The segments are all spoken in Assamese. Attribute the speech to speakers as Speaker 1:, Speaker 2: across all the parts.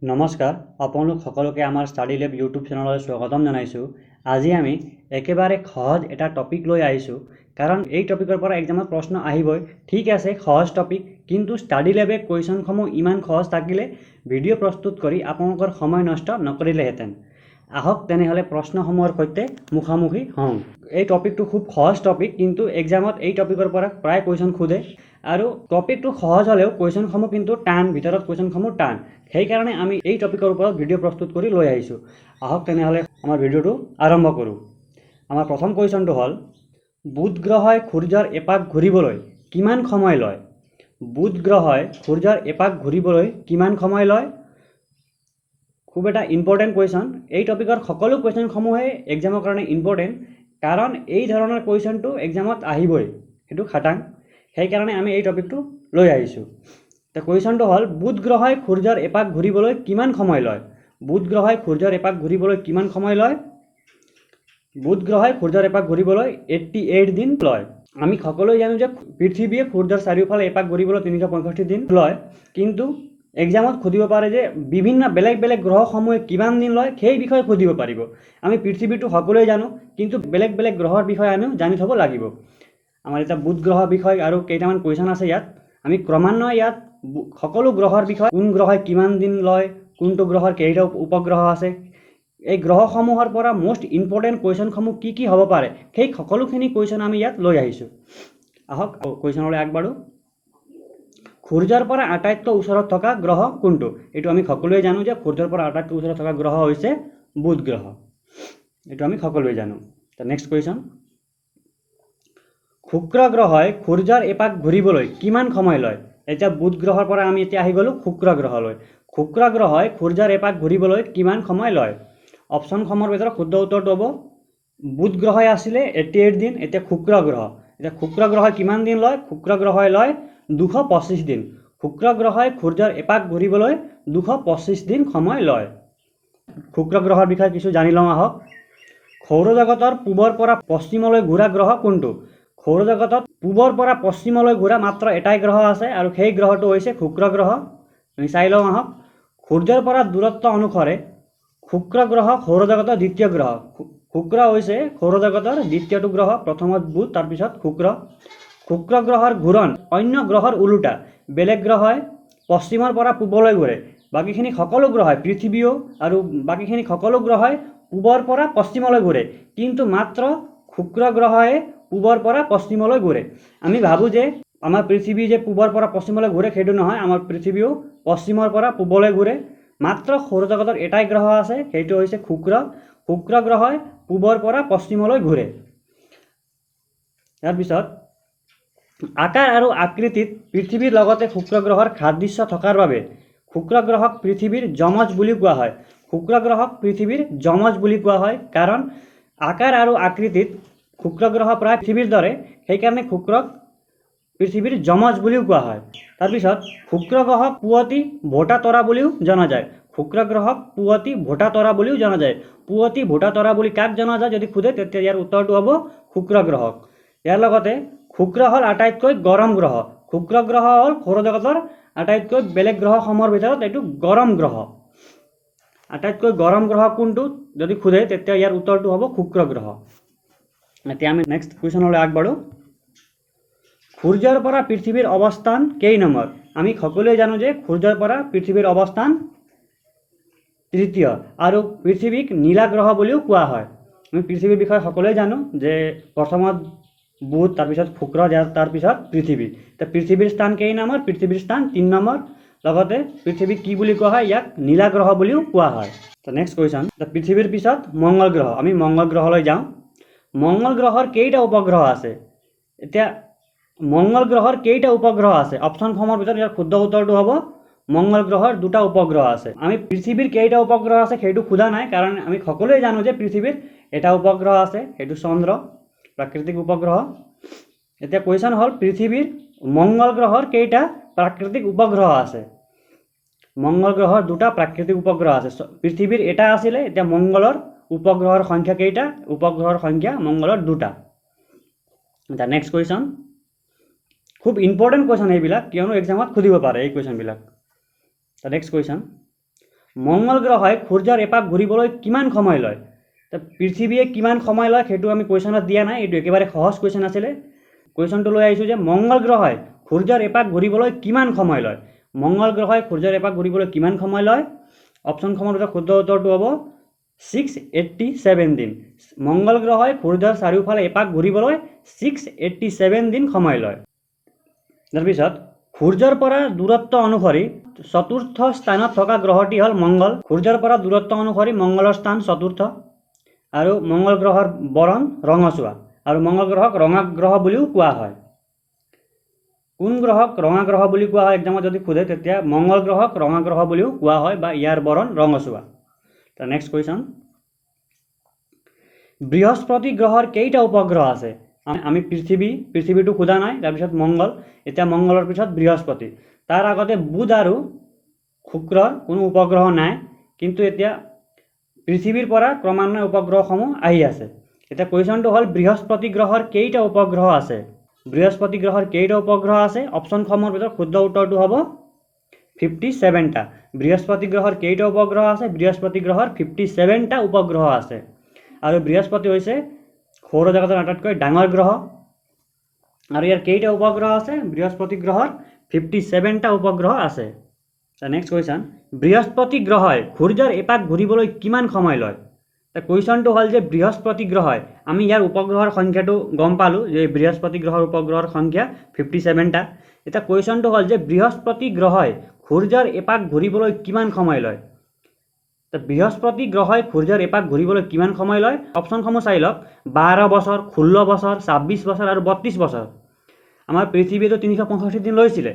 Speaker 1: নমস্কাৰ আপোনালোক সকলোকে আমাৰ ষ্টাডি লেব ইউটিউব চেনেললৈ স্বাগতম জনাইছোঁ। আজি আমি একেবাৰে সহজ এটা টপিক লৈ আহিছোঁ, কাৰণ এই টপিকৰ পৰা এক্সামত প্ৰশ্ন আহিবই। ঠিক আছে, সহজ টপিক, কিন্তু ষ্টাডি লেবে কুৱেশ্যনসমূহ ইমান সহজ থাকিলে ভিডিঅ' প্ৰস্তুত কৰি আপোনালোকৰ সময় নষ্ট নকৰিলেহেঁতেন। আহক তেনেহ'লে প্ৰশ্নসমূহৰ সৈতে মুখামুখি হওঁ। এই টপিকটো খুব সহজ টপিক, কিন্তু এক্সামত এই টপিকৰ পৰা প্ৰায় কুৱেশ্যন সোধে, আৰু টপিকটো সহজ হ'লেও কুৱেশ্যনসমূহ কিন্তু টান, ভিতৰত কুৱেশ্যনসমূহ টান। সেইকাৰণে আমি এই টপিকৰ ওপৰত ভিডিঅ' প্ৰস্তুত কৰি লৈ আহিছোঁ। আহক তেনেহ'লে আমাৰ ভিডিঅ'টো আৰম্ভ কৰোঁ। আমাৰ প্ৰথম কুৱেশ্যনটো হ'ল, বুধ গ্ৰহই সূৰ্যৰ এপাক ঘূৰিবলৈ কিমান সময় লয়? বুধ গ্ৰহই সূৰ্যৰ এপাক ঘূৰিবলৈ কিমান সময় লয়? খুব এটা ইম্পৰ্টেণ্ট কুৱেশ্যন। এই টপিকৰ সকলো কুৱেশ্যনসমূহে এক্সামৰ কাৰণে ইম্পৰ্টেণ্ট, কাৰণ এই ধৰণৰ কুৱেশ্যনটো এক্সামত আহিবই, সেইটো খাটাং। সেইকাৰণে আমি এই টপিকটো লৈ আহিছোঁ। তো কুৱেশ্যনটো হ'ল, বুধ গ্ৰহই সূৰ্যৰ এপাক ঘূৰিবলৈ কিমান সময় লয়? বুধ গ্ৰহই সূৰ্যৰ এপাক ঘূৰিবলৈ কিমান সময় লয়? বুধ গ্ৰহই সূৰ্যৰ এপাক ঘূৰিবলৈ 88 দিন লয়। আমি সকলোৱে জানো যে পৃথিৱীয়ে সূৰ্যৰ চাৰিওফালে এপাক ঘূৰিবলৈ 365 দিন লয়, কিন্তু এক্সামত সুধিব পাৰে যে বিভিন্ন বেলেগ বেলেগ গ্ৰহসমূহে কিমান দিন লয়, সেই বিষয়ে সুধিব পাৰিব। আমি পৃথিৱীটো সকলোৱে জানো, কিন্তু বেলেগ বেলেগ গ্ৰহৰ বিষয়ে আমিও জানি থ'ব লাগিব। আমাৰ এতিয়া বুধ গ্ৰহৰ বিষয়ে আৰু কেইটামান কুৱেশ্যন আছে ইয়াত। আমি ক্ৰমান্বয়ে ইয়াত সকলো গ্ৰহৰ বিষয়ে, কোন গ্ৰহই কিমান দিন লয়, কোনটো গ্ৰহৰ কেইটা উপগ্ৰহ আছে, এই গ্ৰহসমূহৰ পৰা মোষ্ট ইম্পৰ্টেণ্ট কুৱেশ্যনসমূহ কি কি হ'ব পাৰে, সেই সকলোখিনি কুৱেশ্যন আমি ইয়াত লৈ আহিছোঁ। আহক কুৱেশ্যনলৈ আগবাঢ়ো। সূৰ্যৰ পৰা আটাইতকৈ ওচৰত থকা গ্ৰহ কোনটো? এইটো আমি সকলোৱে জানো যে সূৰ্যৰ পৰা আটাইতকৈ ওচৰত থকা গ্ৰহ হৈছে বুধ গ্ৰহ। এইটো আমি সকলোৱে জানো। নেক্সট কুৱেশ্যন, শুক্ৰ গ্ৰহই সূৰ্যৰ এপাক ঘূৰিবলৈ কিমান সময় লয়? এতিয়া বুধ গ্ৰহৰ পৰা আমি এতিয়া আহি গ'লোঁ শুক্ৰ গ্ৰহলৈ। শুক্ৰ গ্ৰহই সূৰ্যৰ এপাক ঘূৰিবলৈ কিমান সময় লয়? অপশ্যনসমূহৰ ভিতৰত শুদ্ধ উত্তৰটো হ'ব, বুধ গ্ৰহই আছিলে 88 দিন, এতিয়া শুক্ৰ গ্ৰহ। এতিয়া শুক্ৰ গ্ৰহই কিমান দিন লয়? শুক্ৰ গ্ৰহই লয় 225 দিন। শুক্ৰ গ্ৰহই সূৰ্যৰ এপাক ঘূৰিবলৈ 225 দিন সময় লয়। শুক্ৰ গ্ৰহৰ বিষয়ে কিছু জানি লওঁ আহক। সৌৰজগতৰ পূবৰ পৰা পশ্চিমলৈ ঘূৰা গ্ৰহ কোনটো? সৌৰজগতত পূবৰ পৰা পশ্চিমলৈ ঘূৰা মাত্ৰ এটাই গ্ৰহ আছে, আৰু সেই গ্ৰহটো হৈছে শুক্ৰ গ্ৰহ। আমি চাই লওঁ আহক। সূৰ্যৰ পৰা দূৰত্ব অনুসাৰে শুক্ৰ গ্ৰহ সৌৰজগতৰ দ্বিতীয় গ্ৰহ। শুক্ৰ হৈছে সৌৰজগতৰ দ্বিতীয়টো গ্ৰহ, প্ৰথমত বুধ, তাৰপিছত শুক্ৰ। শুক্ৰ গ্ৰহৰ ঘূৰণ অন্য গ্ৰহৰ ওলোটা। বেলেগ গ্ৰহই পশ্চিমৰ পৰা পূবলৈ ঘূৰে, বাকীখিনি সকলো গ্ৰহই, পৃথিৱীও আৰু বাকীখিনি সকলো গ্ৰহই পূবৰ পৰা পশ্চিমলৈ ঘূৰে, কিন্তু মাত্ৰ শুক্ৰ গ্ৰহই পূবৰ পৰা পশ্চিমলৈ ঘূৰে। আমি ভাবোঁ যে আমাৰ পৃথিৱী যে পূবৰ পৰা পশ্চিমলৈ ঘূৰে, সেইটো নহয়, আমাৰ পৃথিৱীও পশ্চিমৰ পৰা পূবলৈ ঘূৰে। মাত্ৰ সৌৰজগতৰ এটাই গ্ৰহ আছে, সেইটো হৈছে শুক্ৰ। শুক্ৰ গ্ৰহই পূবৰ পৰা পশ্চিমলৈ ঘূৰে। তাৰপিছত, আকাৰ আৰু আকৃতিত পৃথিৱীৰ লগতে শুক্ৰ গ্ৰহৰ সাদৃশ্য থকাৰ বাবে শুক্ৰ গ্ৰহক পৃথিৱীৰ যমজ বুলি কোৱা হয়। শুক্ৰ গ্ৰহক পৃথিৱীৰ যমজ বুলি কোৱা হয়, কাৰণ আকাৰ আৰু আকৃতিত শুক্ৰ গ্ৰহ প্ৰায় পৃথিৱীৰ দৰে, সেইকাৰণে শুক্ৰক পৃথিৱীৰ যমজ বুলিও কোৱা হয়। তাৰপিছত, শুক্ৰ গ্ৰহক পুৱতি ভোটা তৰা বুলিও জনা যায়। শুক্ৰ গ্ৰহক পুৱতি ভোটা তৰা বুলিও জনা যায়। পুৱতি ভোটা তৰা বুলি কাক জনা যায় যদি সোধে, তেতিয়া ইয়াৰ উত্তৰটো হ'ব শুক্ৰ গ্ৰহক। ইয়াৰ লগতে শুক্ৰ হ'ল আটাইতকৈ গৰম গ্ৰহ। শুক্ৰ গ্ৰহ হ'ল সৌৰজগতৰ আটাইতকৈ বেলেগ গ্ৰহসমূহৰ ভিতৰত এইটো গৰম গ্ৰহ। আটাইতকৈ গৰম গ্ৰহ কোনটো যদি সোধে, তেতিয়া ইয়াৰ উত্তৰটো হ'ব শুক্ৰ গ্ৰহ। এতিয়া আমি নেক্সট কুৱেশ্যনলৈ আগবাঢ়োঁ। সূৰ্যৰ পৰা পৃথিৱীৰ অৱস্থান কেই নম্বৰ? আমি সকলোৱে জানো যে সূৰ্যৰ পৰা পৃথিৱীৰ অৱস্থান তৃতীয়, আৰু পৃথিৱীক নীলা গ্ৰহ বুলিও কোৱা হয়। আমি পৃথিৱীৰ বিষয়ে সকলোৱে জানো যে প্ৰথমত বুধ, তাৰপিছত শুক্ৰ, তাৰপিছত পৃথিৱী। এতিয়া পৃথিৱীৰ স্থান কেই নম্বৰ? পৃথিৱীৰ স্থান 3 নম্বৰ। লগতে পৃথিৱীক কি বুলি কোৱা হয়? ইয়াক নীলা গ্ৰহ বুলিও কোৱা হয়। তো নেক্সট কুৱেশ্যন, পৃথিৱীৰ পিছত মংগল গ্ৰহ। আমি মংগল গ্ৰহলৈ যাওঁ। মংগল গ্ৰহৰ কেইটা উপগ্ৰহ আছে? এতিয়া মংগল গ্ৰহৰ কেইটা উপগ্ৰহ আছে? অপশ্যনসমূহৰ ভিতৰত ইয়াৰ শুদ্ধ উত্তৰটো হ'ব, মংগল গ্ৰহৰ 2টা উপগ্ৰহ আছে। আমি পৃথিৱীৰ কেইটা উপগ্ৰহ আছে সেইটো সোধা নাই, কাৰণ আমি সকলোৱে জানো যে পৃথিৱীৰ এটা উপগ্ৰহ আছে, সেইটো চন্দ্ৰ, প্ৰাকৃতিক উপগ্ৰহ। এতিয়া কুৱেশ্যন হ'ল, পৃথিৱীৰ মংগল গ্ৰহৰ কেইটা প্ৰাকৃতিক উপগ্ৰহ আছে? মংগল গ্ৰহৰ 2টা প্ৰাকৃতিক উপগ্ৰহ আছে। পৃথিৱীৰ এটা আছিলে, এতিয়া মংগলৰ উপগ্ৰহৰ সংখ্যা কেইটা? উপগ্ৰহৰ সংখ্যা মংগলৰ 2টা। এতিয়া নেক্সট কুৱেশ্যন, খুব ইম্পৰ্টেণ্ট কুৱেশ্যন এইবিলাক, কিয়নো এক্সামত সুধিব পাৰে এই কুৱেশ্যনবিলাক। নেক্সট কুৱেশ্যন, মঙ্গল গ্ৰহই সূৰ্যৰ এপাক ঘূৰিবলৈ কিমান সময় লয়? তো পৃথিৱীয়ে কিমান সময় লয় সেইটো আমি কুৱেশ্যনত দিয়া নাই, এইটো একেবাৰে সহজ কুৱেশ্যন আছিলে। কুৱেশ্যনটো লৈ আহিছোঁ যে মঙ্গল গ্ৰহই সূৰ্যৰ এপাক ঘূৰিবলৈ কিমান সময় লয়? মঙ্গল গ্ৰহই সূৰ্যৰ এপাক ঘূৰিবলৈ কিমান সময় লয়? অপশ্যনসমূহৰ ভিতৰত শুদ্ধ উত্তৰটো হ'ব 687 দিন। মঙ্গল গ্ৰহই সূৰ্যৰ চাৰিওফালে এপাক ঘূৰিবলৈ 687 দিন সময় লয়। তাৰপিছত সূৰ্যৰ পৰা দূৰত্ব অনুসৰি চতুৰ্থ স্থানত থকা গ্ৰহটি হ'ল মঙ্গল। সূৰ্যৰ পৰা দূৰত্ব অনুসৰি মঙ্গলৰ স্থান চতুৰ্থ আৰু মঙ্গল গ্ৰহৰ বৰণ ৰঙচুৱা আৰু মঙ্গল গ্ৰহক ৰঙা গ্ৰহ বুলিও কোৱা হয়। কোন গ্ৰহক ৰঙা গ্ৰহ বুলি কোৱা হয় এক্সামত যদি সোধে তেতিয়া মঙ্গল গ্ৰহক ৰঙা গ্ৰহ বুলিও কোৱা হয় বা ইয়াৰ বৰণ ৰঙচুৱা। তাৰ নেক্সট কুৱেশ্যন, বৃহস্পতি গ্ৰহৰ কেইটা উপগ্ৰহ আছে? আমি পৃথিৱীটো সোধা নাই, তাৰপিছত মঙ্গল, এতিয়া মঙ্গলৰ পিছত বৃহস্পতি, তাৰ আগতে বুধ আৰু শুক্ৰৰ কোনো উপগ্ৰহ নাই, কিন্তু এতিয়া পৃথিৱীৰ পৰা ক্ৰমান্বয়ে উপগ্ৰহসমূহ আহি আছে। এতিয়া কুৱেশ্যনটো হ'ল বৃহস্পতি গ্ৰহৰ কেইটা উপগ্ৰহ আছে? বৃহস্পতি গ্ৰহৰ কেইটা উপগ্ৰহ আছে? অপশ্যনসমূহৰ ভিতৰত শুদ্ধ উত্তৰটো হ'ব 57টা। বৃহস্পতি গ্ৰহৰ কেইটা উপগ্ৰহ আছে? বৃহস্পতি গ্ৰহৰ 57টা উপগ্ৰহ আছে। আৰু বৃহস্পতি হৈছে সৌৰজগতৰ আটাইতকৈ ডাঙৰ গ্ৰহ আৰু ইয়াৰ কেইটা উপগ্ৰহ আছে? বৃহস্পতি গ্ৰহৰ 57টা উপগ্ৰহ আছে। নেক্সট কুৱেশ্যন, বৃহস্পতি গ্ৰহই সূৰ্যৰ এপাক ঘূৰিবলৈ কিমান সময় লয়? কুৱেশ্যনটো হ'ল যে বৃহস্পতি গ্ৰহই, আমি ইয়াৰ উপগ্ৰহৰ সংখ্যাটো গম পালোঁ যে বৃহস্পতি গ্ৰহৰ উপগ্ৰহৰ সংখ্যা 57টা। এতিয়া কুৱেশ্যনটো হ'ল যে বৃহস্পতি গ্ৰহই সূৰ্যৰ এপাক ঘূৰিবলৈ কিমান সময় লয়? বৃহস্পতি গ্ৰহই সূৰ্যৰ এপাক ঘূৰিবলৈ কিমান সময় লয়? অপশ্যনসমূহ চাই লওক, 12 বছৰ, 16 বছৰ, 26 বছৰ আৰু 32 বছৰ। আমাৰ পৃথিৱীতো 365 দিন লৈছিলে।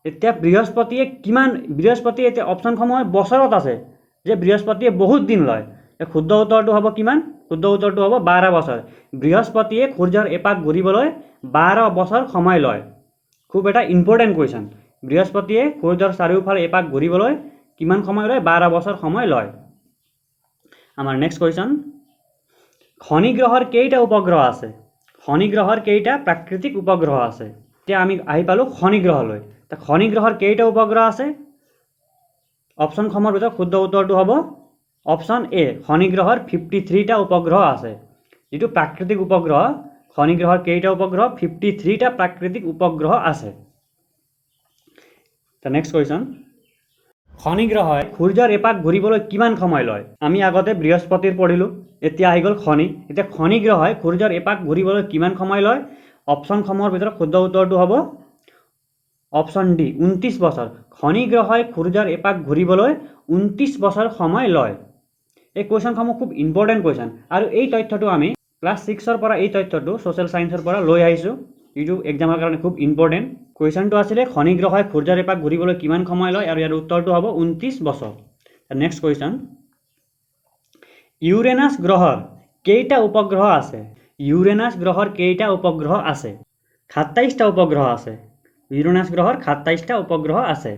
Speaker 1: এতিয়া বৃহস্পতিয়ে এতিয়া অপশ্যনসমূহৰ বছৰত আছে যে বৃহস্পতিয়ে বহুত দিন লয়। শুদ্ধ উত্তৰটো হ'ব কিমান? শুদ্ধ উত্তৰটো হ'ব 12 বছৰ। বৃহস্পতিয়ে সূৰ্যৰ এপাক ঘূৰিবলৈ 12 বছৰ সময় লয়। খুব এটা ইম্পৰ্টেণ্ট কুৱেশ্যন। বৃহস্পতিয়ে সূৰ্যৰ চাৰিওফালে এপাক ঘূৰিবলৈ কিমান সময় লয়? 12 বছৰ সময় লয়। আমাৰ নেক্সট কুৱেশ্যন, শনি গ্ৰহৰ কেইটা উপগ্ৰহ আছে? শনি গ্ৰহৰ কেইটা প্ৰাকৃতিক উপগ্ৰহ আছে? এতিয়া আমি আহি পালোঁ শনি গ্ৰহলৈ। শনি গ্ৰহৰ কেইটা উপগ্ৰহ আছে? অপশ্যনসমূহৰ ভিতৰত শুদ্ধ উত্তৰটো হ'ব অপশ্যন এ, শনি গ্ৰহৰ 53টা উপগ্ৰহ আছে। যিটো প্ৰাকৃতিক উপগ্ৰহ, শনি গ্ৰহৰ কেইটা উপগ্ৰহ? 53টা প্ৰাকৃতিক উপগ্ৰহ আছে। নেক্সট কুৱেশ্যন, শনি গ্ৰহই সূৰ্যৰ এপাক ঘূৰিবলৈ কিমান সময় লয়? আমি আগতে বৃহস্পতিৰ পঢ়িলোঁ, এতিয়া আহি গ'ল শনি। এতিয়া শনি গ্ৰহই সূৰ্যৰ এপাক ঘূৰিবলৈ কিমান সময় লয়? অপশ্যনসমূহৰ ভিতৰত শুদ্ধ উত্তৰটো হ'ব অপশ্যন ডি, 29 বছৰ। শনি গ্ৰহই সূৰ্যৰ এপাক ঘূৰিবলৈ 29 বছৰ সময় লয়। এই কুৱেশ্যনসমূহ খুব ইম্পৰ্টেণ্ট কুৱেশ্যন আৰু এই তথ্যটো আমি ক্লাছ 6ৰ পৰা এই তথ্যটো ছ'চিয়েল ছায়েন্সৰ পৰা লৈ আহিছোঁ। এইটো এক্সামৰ কাৰণে খুব ইম্পৰ্টেণ্ট। কুৱেশ্যনটো আছিলে শনি গ্ৰহই সূৰ্যৰ এপাক ঘূৰিবলৈ কিমান সময় লয় আৰু ইয়াৰ উত্তৰটো হ'ব 29 বছৰ। নেক্সট কুৱেশ্যন, ইউৰেনাছ গ্ৰহৰ কেইটা উপগ্ৰহ আছে? ইউৰেনাছ গ্ৰহৰ কেইটা উপগ্ৰহ আছে? 27টা উপগ্ৰহ আছে। ইউৰেনাছ গ্ৰহৰ 27টা উপগ্ৰহ আছে।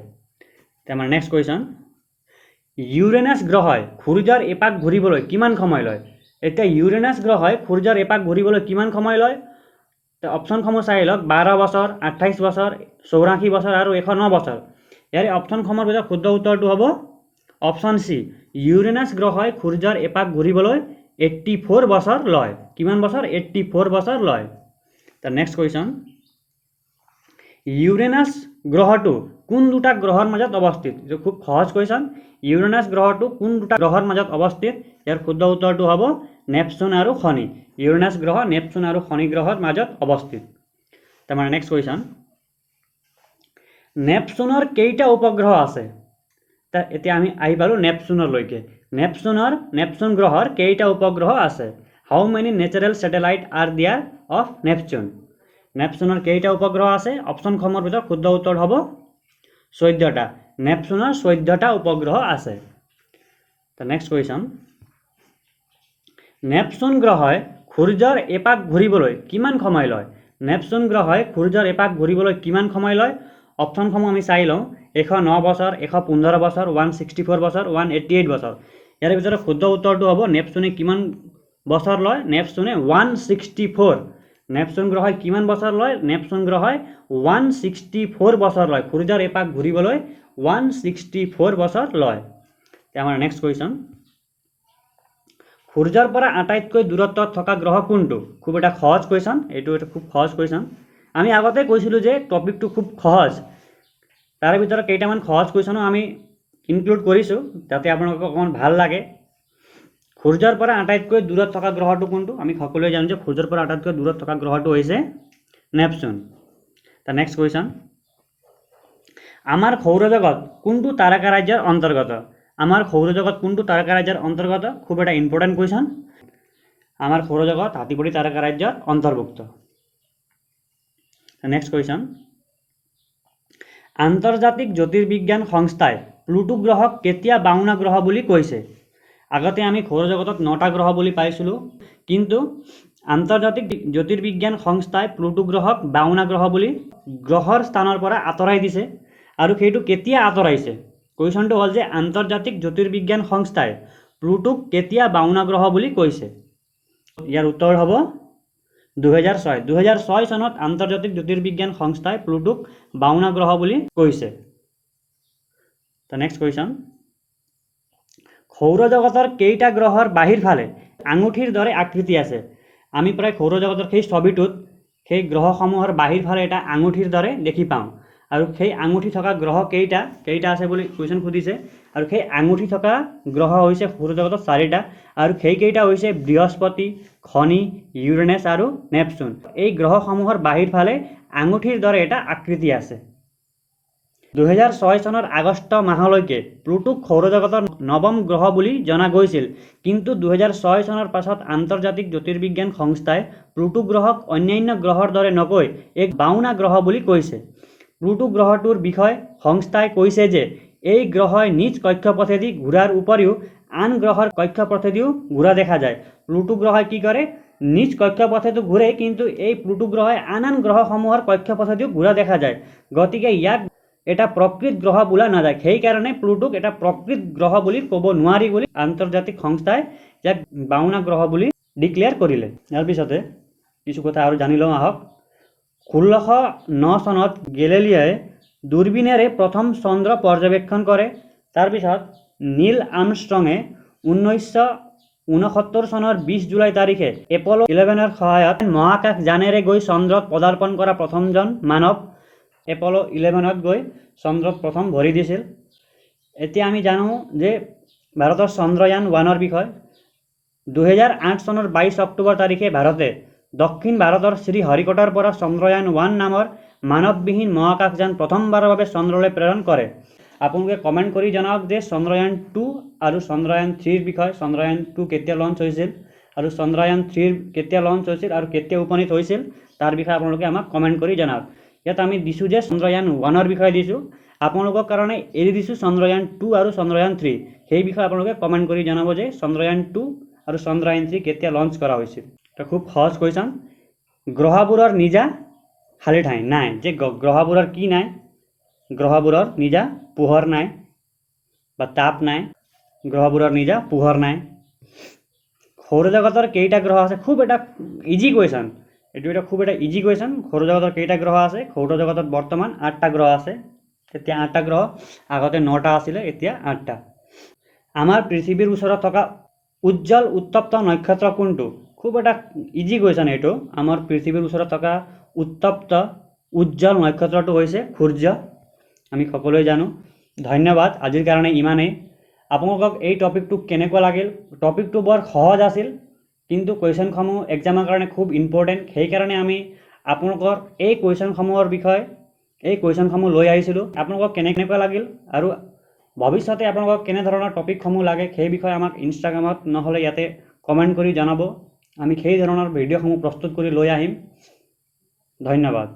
Speaker 1: আমাৰ নেক্সট কুৱেশ্যন, ইউৰেনাছ গ্ৰহই সূৰ্যৰ এপাক ঘূৰিবলৈ কিমান সময় লয়? এতিয়া ইউৰেনাছ গ্ৰহই সূৰ্যৰ এপাক ঘূৰিবলৈ কিমান সময় লয়? অপশ্যনসমূহ চাই লওক, 12 বছৰ, 28 বছৰ, 84 বছৰ আৰু 109 বছৰ। ইয়াৰে অপশ্যনসমূহৰ ভিতৰত শুদ্ধ উত্তৰটো হ'ব অপশ্যন চি, ইউৰেনাছ গ্ৰহই সূৰ্যৰ এপাক ঘূৰিবলৈ 84 বছৰ লয়। কিমান বছৰ? 84 বছৰ লয়। নেক্সট কুৱেশ্যন, ইউৰেনাছ গ্ৰহটো কোন দুটা গ্ৰহৰ মাজত অৱস্থিত? এইটো খুব সহজ কুৱেশ্যন। ইউৰেনাছ গ্ৰহটো কোন দুটা গ্ৰহৰ মাজত অৱস্থিত? ইয়াৰ শুদ্ধ উত্তৰটো হ'ব নেপচুন আৰু শনি। ইউৰেনাছ গ্ৰহ নেপচুন আৰু শনি গ্ৰহৰ মাজত অৱস্থিত। আমাৰ নেক্সট কুৱেশ্যন, নেপচুনৰ কেইটা উপগ্ৰহ আছে? এতিয়া আমি আহি পালোঁ নেপচুনলৈকে। নেপচুন গ্ৰহৰ কেইটা উপগ্ৰহ আছে? How many natural satellites are there of Neptune? নেপচুনৰ কেইটা উপগ্ৰহ আছে? অপশ্যনসমূহৰ ভিতৰত শুদ্ধ উত্তৰ হ'ব 14টা। নেপচুনৰ 14টা উপগ্ৰহ আছে। নেক্সট কুৱেশ্যন, নেপচুন গ্ৰহই সূৰ্যৰ এপাক ঘূৰিবলৈ কিমান সময় লয়? নেপচুন গ্ৰহই সূৰ্যৰ এপাক ঘূৰিবলৈ কিমান সময় লয়? অপশ্যনসমূহ আমি চাই লওঁ, 109 বছৰ, 115 বছৰ, 164 বছৰ, 188 বছৰ। ইয়াৰ ভিতৰত শুদ্ধ উত্তৰটো হ'ব নেপচুনে কিমান বছৰ লয়? নেপচুনে 164। নেপচুন গ্ৰহই কিমান বছৰ লয়? নেপচুন গ্ৰহই 164 বছৰ লয়। সূৰ্যৰ এপাক ঘূৰিবলৈ 164 বছৰ লয়। আমাৰ নেক্সট কুৱেশ্যন, সূৰ্যৰ পৰা আটাইতকৈ দূৰত্বত থকা গ্ৰহ কোনটো? খুব এটা সহজ কুৱেশ্যন, এইটো এটা খুব সহজ কুৱেশ্যন। আমি আগতে কৈছিলোঁ যে টপিকটো খুব সহজ, তাৰে ভিতৰত কেইটামান সহজ কুৱেশ্যনো আমি ইনক্লুড কৰিছোঁ যাতে আপোনালোকক অকণমান ভাল লাগে। সূৰ্যৰ পৰা আটাইতকৈ দূৰত থকা গ্ৰহটো কোনটো? আমি সকলোৱে জানো যে সূৰ্যৰ পৰা আটাইতকৈ দূৰত থকা গ্ৰহটো হৈছে নেপচুন। তাৰ নেক্সট কুৱেশ্যন, আমাৰ সৌৰজগত কোনটো তাৰকা ৰাজ্যৰ অন্তৰ্গত? আমাৰ সৌৰজগত কোনটো তাৰকা ৰাজ্যৰ অন্তৰ্গত? খুব এটা ইম্পৰ্টেণ্ট কুৱেশ্যন। আমাৰ সৌৰজগত হাতীপতি তাৰকা ৰাজ্যৰ অন্তৰ্ভুক্ত। নেক্সট কুৱেশ্যন, আন্তৰ্জাতিক জ্যোতিৰ্বিজ্ঞান সংস্থাই প্লুটো গ্ৰহক কেতিয়া 52 গ্ৰহ বুলি কৈছে? আগতে আমি সৌৰজগতত 9টা গ্ৰহ বুলি পাইছিলোঁ, কিন্তু আন্তৰ্জাতিক জ্যোতিৰ্বিজ্ঞান সংস্থাই প্লুটো গ্ৰহক 52 গ্ৰহ বুলি গ্ৰহৰ স্থানৰ পৰা আঁতৰাই দিছে। আৰু সেইটো কেতিয়া আঁতৰাইছে? কুৱেশ্যনটো হ'ল যে আন্তৰ্জাতিক জ্যোতিৰ্বিজ্ঞান সংস্থাই প্লুটোক কেতিয়া 52 গ্ৰহ বুলি কৈছে? ইয়াৰ উত্তৰ হ'ব 2006। 2006 চনত আন্তৰ্জাতিক জ্যোতিৰ্বিজ্ঞান সংস্থাই প্লুটোক 52 গ্ৰহ বুলি কৈছে। নেক্সট কুৱেশ্যন, সৌৰজগতৰ কেইটা গ্ৰহৰ বাহিৰ ফালে আঙুঠিৰ দৰে আকৃতি আছে? আমি প্ৰায় সৌৰজগতৰ সেই ছবিটোত সেই গ্ৰহসমূহৰ বাহিৰ ফালে এটা আঙুঠিৰ দৰে দেখি পাওঁ। আৰু সেই আঙুঠি থকা গ্ৰহ কেইটা আছে বুলি কুৱেশ্যন সুধিছে। আৰু সেই আঙুঠি থকা গ্ৰহ হৈছে সৌৰজগতত 4টা, আৰু সেইকেইটা হৈছে বৃহস্পতি, শনি, ইউৰেনাছ আৰু নেপচুন। এই গ্ৰহসমূহৰ বাহিৰ ফালে আঙুঠিৰ দৰে এটা আকৃতি আছে। 2006 চনৰ আগষ্ট মাহলৈকে প্লুটোক সৌৰজগতৰ 9ম গ্ৰহ বুলি জনা গৈছিল, কিন্তু 2006 চনৰ পাছত আন্তৰ্জাতিক জ্যোতিৰ্বিজ্ঞান সংস্থাই প্লুটো গ্ৰহক অন্যান্য গ্ৰহৰ দৰে নকৈ এক 52 গ্ৰহ বুলি কৈছে। প্লুটো গ্ৰহটোৰ বিষয়ে সংস্থাই কৈছে যে এই গ্ৰহই নিজ কক্ষপথেদি ঘূৰাৰ উপৰিও আন গ্ৰহৰ কক্ষপথেদিও ঘূৰা দেখা যায়। প্লুটো গ্ৰহই কি কৰে? নিজ কক্ষপথেতো ঘূৰে, কিন্তু এই প্লুটো গ্ৰহই আন গ্ৰহসমূহৰ কক্ষপথেদিও ঘূৰা দেখা যায়। গতিকে ইয়াক এটা প্ৰকৃত গ্ৰহ বোলা নাযায়। সেইকাৰণে প্লুটোক এটা প্ৰকৃত গ্ৰহ বুলি ক'ব নোৱাৰি বুলি আন্তৰ্জাতিক সংস্থাই ইয়াক 52 গ্ৰহ বুলি ডিক্লেয়াৰ কৰিলে। ইয়াৰ পিছতে কিছু কথা আৰু জানি লওঁ আহক। 1609 চনত গেলিলিওৱে দূৰবীণেৰে প্ৰথম চন্দ্ৰ পৰ্যবেক্ষণ কৰে। তাৰপিছত নীল আৰ্মষ্ট্ৰঙে 1969 চনৰ 20 জুলাই তাৰিখে এপল' 11ৰ সহায়ত মহাকাশযানেৰে গৈ চন্দ্ৰত পদাৰ্পণ কৰা প্ৰথমজন মানৱ এপল' 11ত গৈ চন্দ্ৰত প্ৰথম ভৰি দিছিল। এতিয়া আমি জানো যে ভাৰতৰ চন্দ্ৰয়ান 1ৰ বিষয়ে। 2008 চনৰ 22 অক্টোবৰ তাৰিখে ভাৰতে দক্ষিণ ভাৰতৰ শ্ৰীহৰিকোটাৰ পৰা চন্দ্ৰয়ান 1 নামৰ মানৱবিহীন মহাকাশযান প্ৰথমবাৰৰ বাবে চন্দ্ৰলৈ প্ৰেৰণ কৰে। আপোনালোকে কমেণ্ট কৰি জনাওক যে চন্দ্ৰয়ান 2 আৰু চন্দ্ৰয়ান 3ৰ বিষয়ে। চন্দ্ৰয়ান 2 কেতিয়া লঞ্চ হৈছিল আৰু চন্দ্ৰয়ান 3 কেতিয়া লঞ্চ হৈছিল আৰু কেতিয়া উপনীত হৈছিল, তাৰ বিষয়ে আপোনালোকে আমাক কমেণ্ট কৰি জনাওক। ইয়াত আমি দিছোঁ যে চন্দ্ৰয়ান 1ৰ বিষয়ে দিছোঁ, আপোনালোকৰ কাৰণে এৰি দিছোঁ চন্দ্ৰয়ান 2 আৰু চন্দ্ৰয়ান 3। সেই বিষয়ে আপোনালোকে কমেণ্ট কৰি জনাব যে চন্দ্ৰয়ান 2 আৰু চন্দ্ৰয়ান 3 কেতিয়া লঞ্চ কৰা হৈছিল। এটা খুব সহজ কুৱেশ্যন। গ্ৰহবোৰৰ নিজা খালী ঠাই নাই। যে গ্ৰহবোৰৰ কি নাই? গ্ৰহবোৰৰ নিজা পোহৰ নাই বা তাপ নাই। গ্ৰহবোৰৰ নিজা পোহৰ নাই। সৌৰজগতৰ কেইটা গ্ৰহ আছে? খুব এটা ইজি কুৱেশ্যন। এইটো এটা খুব এটা ইজি কুৱেশ্যন। সৌৰজগতৰ কেইটা গ্ৰহ আছে? সৌৰজগতত বৰ্তমান 8টা গ্ৰহ আছে। এতিয়া 8টা গ্ৰহ, আগতে 9টা আছিলে, এতিয়া 8টা। আমাৰ পৃথিৱীৰ ওচৰত থকা উজ্জ্বল উত্তপ্ত নক্ষত্ৰ কোনটো? খুব এটা ইজি কুৱেশ্যন এইটো। আমাৰ পৃথিৱীৰ ওচৰত থকা উত্তপ্ত উজ্জ্বল নক্ষত্ৰটো হৈছে সূৰ্য। আমি সকলোৱে জানো। ধন্যবাদ, আজিৰ কাৰণে ইমানেই। আপোনালোকক এই টপিকটো কেনেকুৱা লাগিল? টপিকটো বৰ সহজ আছিল, কিন্তু কুৱেশ্যনসমূহ এক্সামৰ কাৰণে খুব ইম্পৰ্টেণ্ট। সেইকাৰণে আমি আপোনালোকৰ এই কুৱেশ্যনসমূহৰ বিষয়ে কুৱেশ্যনসমূহ লৈ আহিছিলোঁ। আপোনালোকক কেনেকুৱা লাগিল আৰু ভৱিষ্যতে আপোনালোকক কেনেধৰণৰ টপিকসমূহ লাগে সেই বিষয়ে আমাক ইনষ্টাগ্ৰামত নহ'লে ইয়াতে কমেণ্ট কৰি জনাব। আমি সেই ধৰণৰ ভিডিঅ'সমূহ প্ৰস্তুত কৰি লৈ আহিম। ধন্যবাদ।